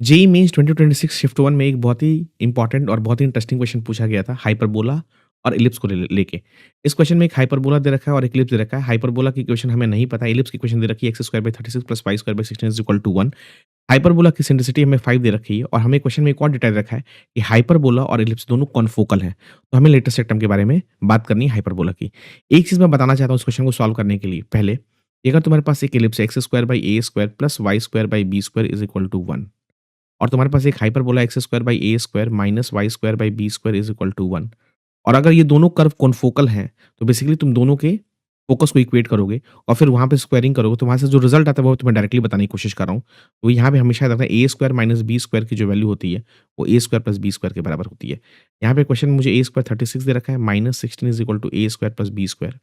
JEE mains 2026 shift 1 में एक बहुत ही इम्पोर्टेंट और बहुत ही इंटरेस्टिंग क्वेश्चन पूछा गया था हाइपरबोला और इलिप्स को लेके। इस क्वेश्चन में एक हाइपरबोला दे रखा है और एक इलिप्स दे रखा है। हाइपरबोला की इक्वेशन हमें नहीं पता, इलिप्स की इक्वेशन दे रखी है x² / 36 + y² / 16 = 1। हाइपरबोला की सेंट्रिसिटी हमें 5 दे रखी है और हमें क्वेश्चन में एक और डेटा दे रखा है कि हाइपरबोला और इलिप्स दोनों कॉन्फोकल हैं। तो हमें लेटेस्ट सेक्टम के बारे में बात करनी है हाइपरबोला की। एक चीज़ मैं बताना चाहता हूँ इस क्वेश्चन को सॉल्व करने के लिए पहले, कि अगर तुम्हारे पास एक इलिप्स है x² / a² + y² / b² = 1 और तुम्हारे पास एक hyperbola x² / a² - y² / b² = 1 और अगर ये दोनों कर्व कॉन्फोकल हैं, तो बेसिकली तुम दोनों के फ़ोकस को इक्वेट करोगे और फिर वहाँ पे स्क्वेयरिंग करोगे, तो वहाँ से जो रिज़ल्ट आता है, वो तुम्हें डायरेक्टली बताने की कोशिश कर रहा हूँ। तो यहाँ पे हमेशा याद रखना a² - b² की जो वैल्यू होती है, वो a² + b² के बराबर होती है। यहाँ पे क्वेश्चन में मुझे a² 36 दे रखा है, -16 = a² + b²।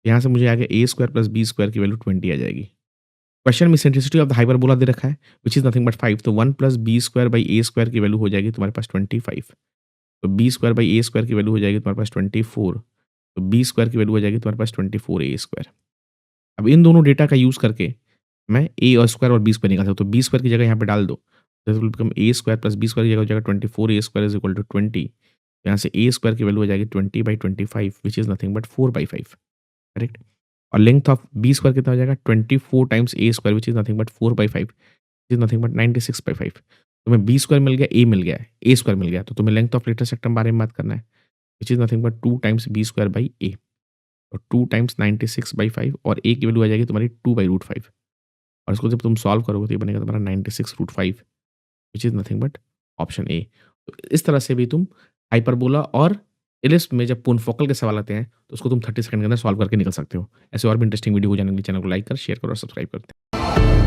यहाँ से मुझे आगे a² + b² की वैल्यू 20 आ जाएगी। क्वेश्चन में सेंट्रिसिटी ऑफ द हाइपरबोला दे रखा है, व्हिच इज़ नथिंग बट 5, तो 1 + b² / a² की वैल्यू हो जाएगी तुम्हारे पास 25। तो b² / a² की वैल्यू हो जाएगी तुम्हारे पास 24। तो b² की वैल्यू हो जाएगी तुम्हारे पास 24a²। अब इन दोनों डेटा का यूज़ करके मैं a और स्क्वायर और b² निकाल सकता हूँ। तो b² की जगह यहाँ पे डाल दो। This will become a² + b² की जगह हो जाएगा 24a² = 20। यहाँ से a² की वैल्यू हो जाएगी 20/25 which is nothing but 4/5, correct? और लेंथ ऑफ b² कितना हो जाएगा 24 times a² which is nothing but 4/5 which is nothing but 96/5। तुम्हें b² मिल गया, a मिल गया है, a² मिल गया, तो तुम्हें लेंथ ऑफ लेटेस्ट सेक्टम बारे में बात करना है, which is nothing but 2 times b² / a और 2 टाइम्स 96/5 और a की वैल्यू आ जाएगी तुम्हारी 2/√5 और इसको जब तुम सॉल्व करोगे तो ये बनेगा तुम्हारा 96√5 which is nothing but option A. तो इस तरह से भी तुम हाइपरबोला और इलिप्स में जब कॉन्फोकल के सवाल आते हैं, तो उसको तुम 30 सेकंड के अंदर सॉल्व करके निकल सकते हो। ऐसे और भी इंटरेस्टिंग वीडियो को जानने के लिए चैनल को लाइक कर, शेयर करो और सब्सक्राइब कर दें।